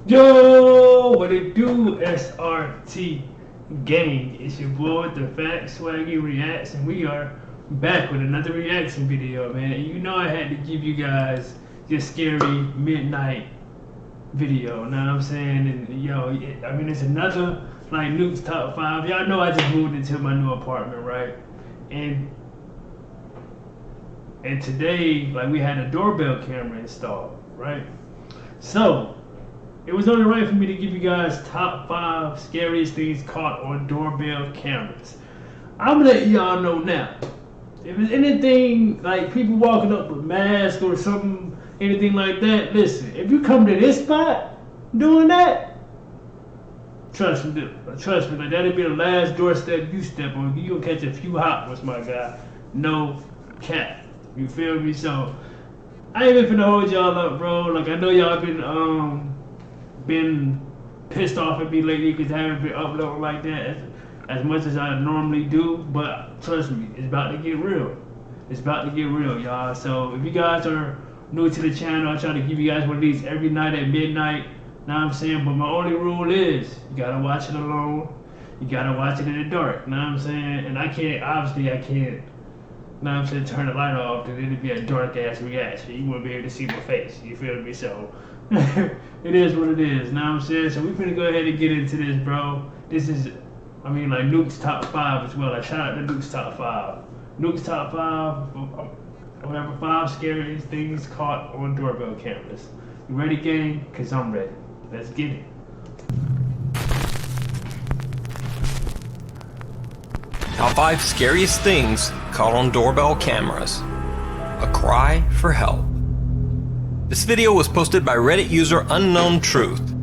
Yo, what it do, SRT gang? It's your boy, the Fat Swaggy Reacts, and we are back with another reaction video, man. And you know I had to give you guys your scary midnight video, know what I'm saying? And yo, I mean, it's another like Nuke's Top 5. Y'all know I just moved into my new apartment, right? And today, like, we had a doorbell camera installed, right? So it was only right for me to give you guys top 5 scariest things caught on doorbell cameras. I'm letting y'all know now. If it's anything like people walking up with masks or something, anything like that, listen, if you come to this spot doing that, trust me, like that'll be the last doorstep you step on. You gonna catch a few hot ones, my guy. No cap. You feel me? So I ain't even finna hold y'all up, bro. Like, I know y'all been pissed off at me lately because I haven't been uploading like that as much as I normally do, but trust me, it's about to get real. It's about to get real, y'all. So if you guys are new to the channel, I try to give you guys one of these every night at midnight. Know what I'm saying? But my only rule is you gotta watch it alone. You gotta watch it in the dark. Know what I'm saying? And I can't, obviously I can't, know what I'm saying, turn the light off, because it'd be a dark ass reaction. You wouldn't be able to see my face. You feel me? So it is what it is. Know what I'm saying? So we're gonna go ahead and get into this, bro. This is, I mean, like Nuke's Top 5 as well. Like, shout out to Nuke's Top 5. Nuke's Top 5, whatever, 5 scariest things caught on doorbell cameras. You ready, gang? Cause I'm ready. Let's get it. Top 5 scariest things caught on doorbell cameras. A cry for help. This video was posted by Reddit user Unknown Truth.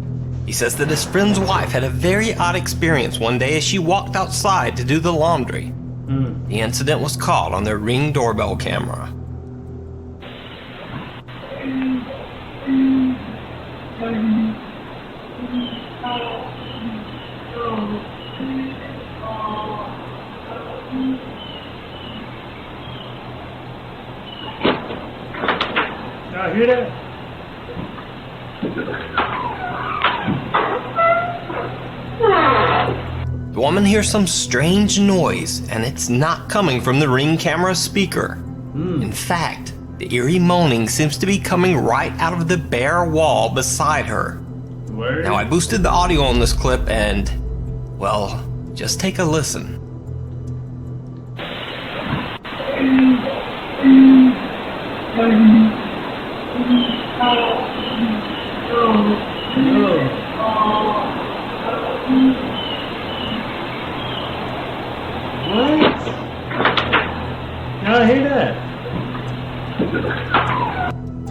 He says that his friend's wife had a very odd experience one day as she walked outside to do the laundry. The incident was caught on their Ring doorbell camera. Y'all hear that? The woman hears some strange noise, and it's not coming from the Ring camera speaker. In fact, the eerie moaning seems to be coming right out of the bare wall beside her. Word? Now, I boosted the audio on this clip and, well, just take a listen. What? Y'all hear that?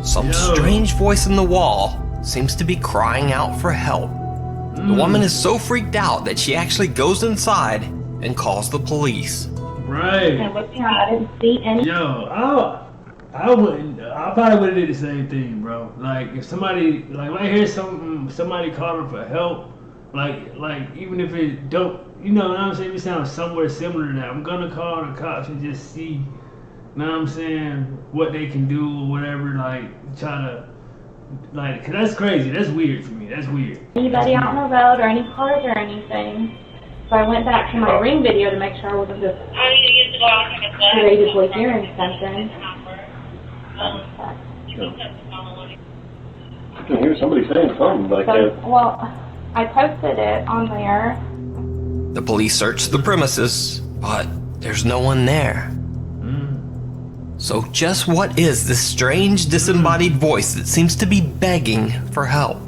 Some strange voice in the wall seems to be crying out for help. The woman is so freaked out that she actually goes inside and calls the police. Right. And looked around, I didn't see any. Yo, I probably would have did the same thing, bro. Like, if somebody, like, when I hear somebody calling for help, like even if it don't, you know what I'm saying, if it sounds somewhere similar to that, I'm gonna call the cops and just see, you know what I'm saying, what they can do or whatever, like, try to, like, cause that's crazy, that's weird for me, that's weird. Anybody out on the road or any cars or anything. So I went back to my Ring video to make sure I wasn't just creatively hearing something. I can hear somebody saying something, but I can't. Well, I posted it on there. The police search the premises, but there's no one there. So just what is this strange disembodied voice that seems to be begging for help?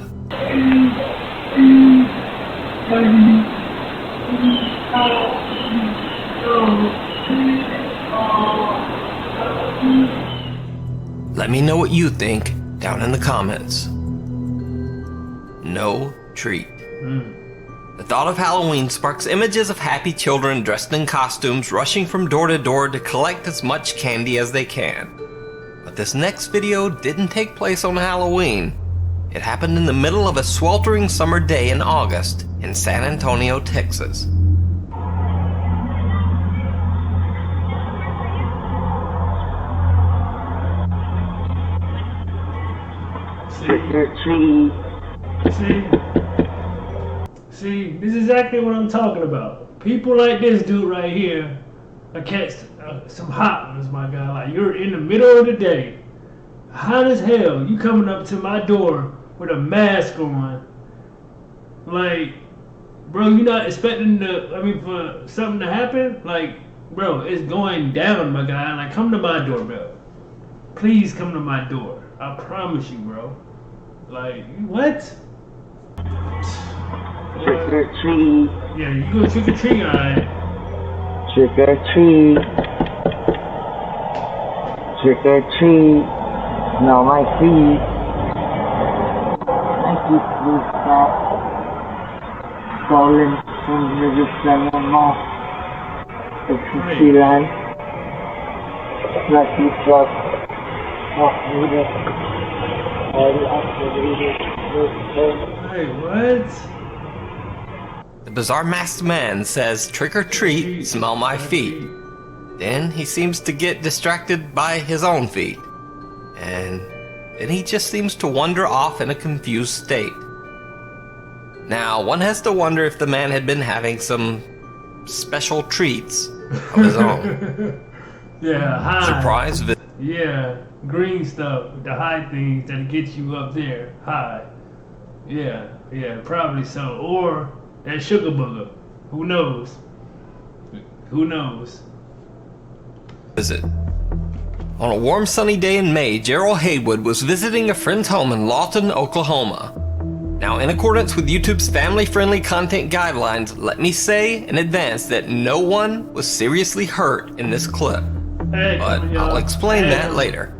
Let me know what you think down in the comments. No treat. The thought of Halloween sparks images of happy children dressed in costumes rushing from door to door to collect as much candy as they can. But this next video didn't take place on Halloween. It happened in the middle of a sweltering summer day in August in San Antonio, Texas. Trick or treat, See, this is exactly what I'm talking about. People like this dude right here, I catch some hot ones, my guy. Like, you're in the middle of the day, hot as hell. You coming up to my door with a mask on. Like, bro, you not expecting for something to happen? Like, bro, it's going down, my guy. Like, come to my doorbell. Please come to my door. I promise you, bro. Like, what? Trick or treat. Yeah, you go trick or treat, alright. Trick or treat. Trick or treat. Smell my feet. I keep these snacks. Stolen from the summer moth. It's a sea life. Lucky truck. Off needed. All the activities. Hey, what? The bizarre masked man says, "Trick or treat, smell my feet." Then he seems to get distracted by his own feet. And then he just seems to wander off in a confused state. Now, one has to wonder if the man had been having some special treats of his own. Yeah, high. Surprise visit. Yeah, green stuff, the high things that get you up there, high. Yeah, probably so. Or that sugar booger. Who knows? Who knows? Visit. On a warm sunny day in May, Gerald Haywood was visiting a friend's home in Lawton, Oklahoma. Now, in accordance with YouTube's family-friendly content guidelines, let me say in advance that no one was seriously hurt in this clip. Hey, But I'll explain that later.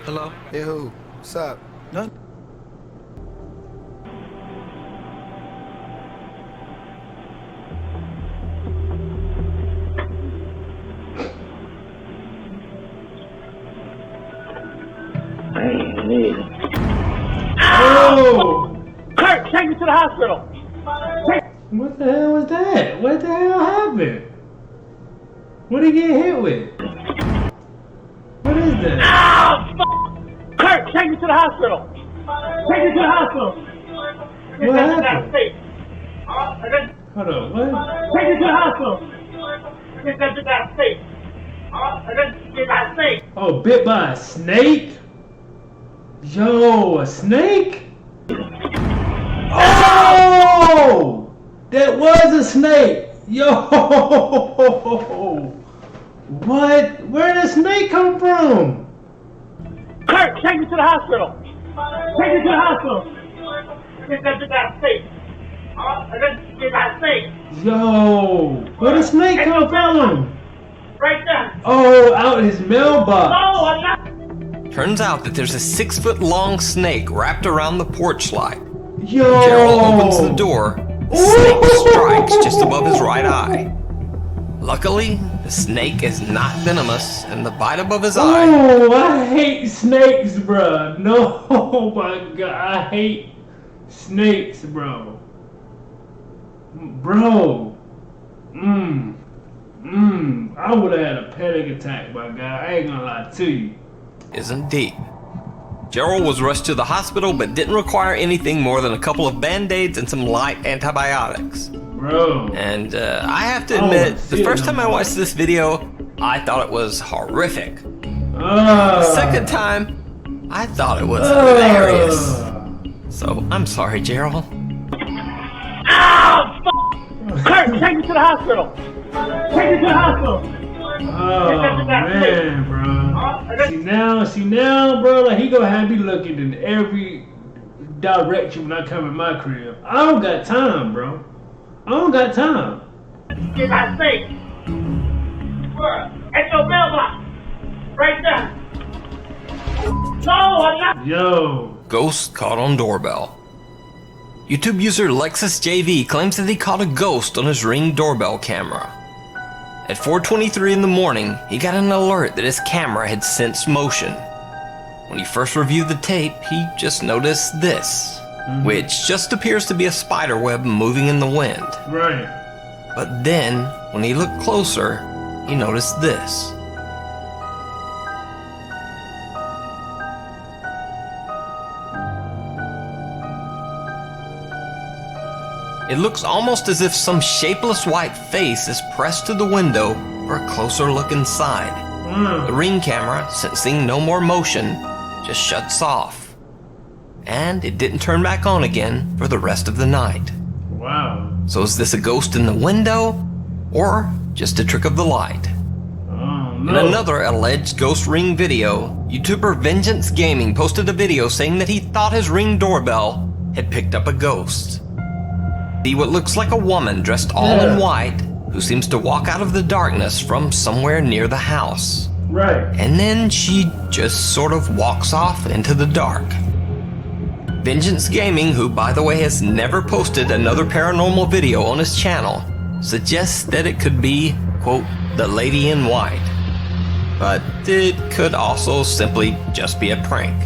Hello? Hey, who? What's up? None. Oh! Kurt, take me to the hospital! What the hell was that? What the hell happened? What did he get hit with? What is that? Ah, f***! Kurt, take me to the hospital! Take me to the hospital! What happened? Hold Hold on, what? Take me to the hospital! Get that bit out safe! Get that safe! Oh, bit by a snake? Yo, a snake? Oh! That was a snake! Yo! What? Where did the snake come from? Kurt, take me to the hospital! Take me to the hospital! Get that bit out safe! Get that safe! Yo! Where did the snake come from? Right there! Oh, out his mailbox. No, I'm not! Turns out that there's a 6-foot-long snake wrapped around the porch light. Yo! Gerald opens the door. The snake strikes just above his right eye. Luckily, the snake is not venomous, and the bite above his eye. Oh, I hate snakes, bruh. No, my God, I hate snakes, bro. Bro. I would have had a panic attack, my guy. I ain't gonna lie to you. Isn't deep. Gerald was rushed to the hospital but didn't require anything more than a couple of band-aids and some light antibiotics. Bro. And I have to admit, the first time I watched this video, I thought it was horrific. The second time, I thought it was hilarious. So, I'm sorry, Gerald. Ah, f***! Kurt, take me to the hospital! Take me to the hospital! Oh, man, bro. See now, bro, like he gonna have me looking in every direction when I come in my crib. I don't got time, bro. I don't got time. Get that safe! At your mailbox! Right there! No, I'm not! Yo. Ghost caught on doorbell. YouTube user LexusJV claims that he caught a ghost on his Ring doorbell camera. At 4:23 in the morning, he got an alert that his camera had sensed motion. When he first reviewed the tape, he just noticed this, which just appears to be a spider web moving in the wind. Right. But then, when he looked closer, he noticed this. It looks almost as if some shapeless white face is pressed to the window for a closer look inside. The Ring camera, sensing no more motion, just shuts off. And it didn't turn back on again for the rest of the night. Wow. So is this a ghost in the window, or just a trick of the light? Oh, In no. another alleged ghost Ring video, YouTuber Vengeance Gaming posted a video saying that he thought his Ring doorbell had picked up a ghost. See what looks like a woman dressed all in white who seems to walk out of the darkness from somewhere near the house. Right. And then she just sort of walks off into the dark. Vengeance Gaming, who by the way has never posted another paranormal video on his channel, suggests that it could be, quote, the lady in white. But it could also simply just be a prank.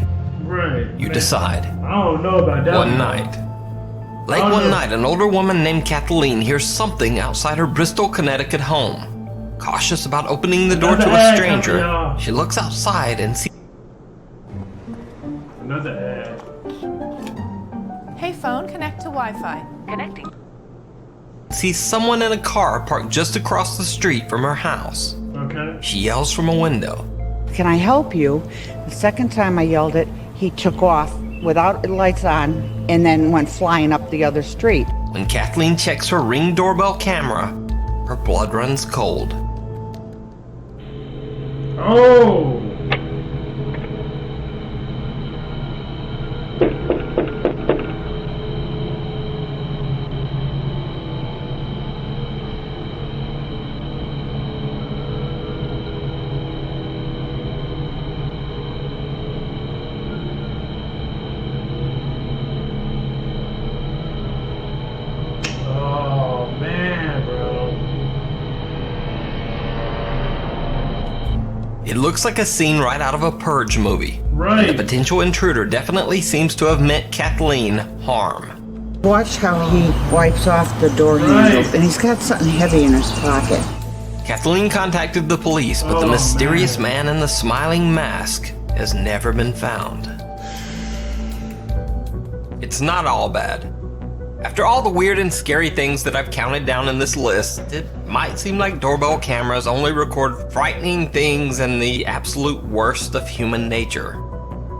Right. You Man, decide. I don't know about that. One night. Late Oh, one no. night, an older woman named Kathleen hears something outside her Bristol, Connecticut home. Cautious about opening the door to Another a ad stranger, coming, y'all. she looks outside and sees Another ad. Hey phone, connect to Wi-Fi. Connecting. someone in a car parked just across the street from her house. Okay. She yells from a window. Can I help you? The second time I yelled it, he took off without lights on and then went flying up the other street. When Kathleen checks her Ring doorbell camera, her blood runs cold. Oh. Oh man, bro. It looks like a scene right out of a Purge movie. Right. The potential intruder definitely seems to have meant Kathleen harm. Watch how he wipes off the door handle, Right. and he's got something heavy in his pocket. Kathleen contacted the police, but the Oh, mysterious man. man in the smiling mask has never been found. It's not all bad. After all the weird and scary things that I've counted down in this list, it might seem like doorbell cameras only record frightening things and the absolute worst of human nature.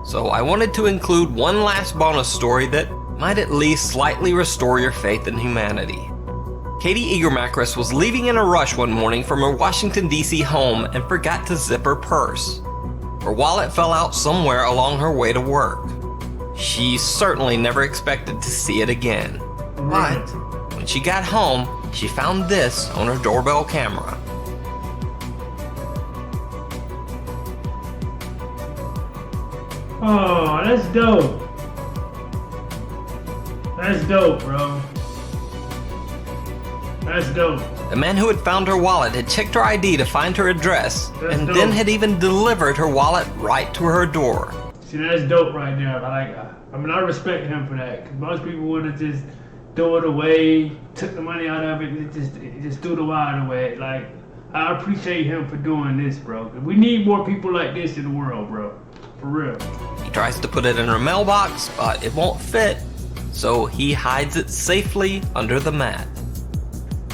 So I wanted to include one last bonus story that might at least slightly restore your faith in humanity. Katie Eagermacris was leaving in a rush one morning from her Washington, D.C. home and forgot to zip her purse. Her wallet fell out somewhere along her way to work. She certainly never expected to see it again. But when she got home, she found this on her doorbell camera. Oh, that's dope. That's dope, bro. That's dope. The man who had found her wallet had checked her ID to find her address, That's and dope. then had even delivered her wallet right to her door. See, that's dope right there. I mean, I respect him for that. Cause most people would have just throw it away, took the money out of it, and just threw the wallet away. Like, I appreciate him for doing this, bro. We need more people like this in the world, bro. For real. He tries to put it in her mailbox, but it won't fit, so he hides it safely under the mat.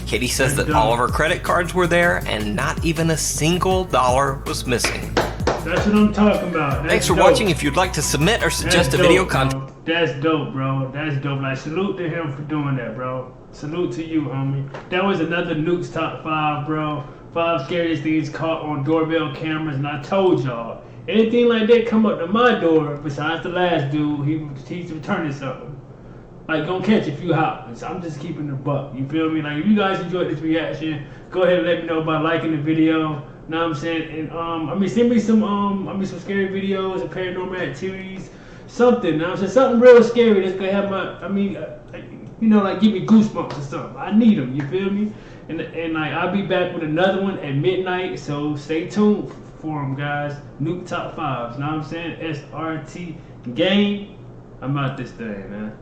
Katie says that all of her credit cards were there, and not even a single dollar was missing. That's what I'm talking about. That's Thanks for dope. watching. If you'd like to submit or suggest That's a video dope, content, bro. That's dope, bro. That's dope. Like, salute to him for doing that, bro. Salute to you, homie. That was another Nuke's Top 5, bro. 5 scariest things caught on doorbell cameras, and I told y'all, anything like that come up to my door, besides the last dude, he's returning something. Like, gonna catch a few hoppers. I'm just keeping the buck. You feel me? Like, if you guys enjoyed this reaction, go ahead and let me know by liking the video. Know what I'm saying? And send me some some scary videos of paranormal activities, something. Now I'm saying something real scary that's gonna have my, like give me goosebumps or something. I need them. You feel me? And like I'll be back with another one at midnight. So stay tuned for them, guys. Nuke Top 5s. Know what I'm saying? SRT game. I'm out this thing, man.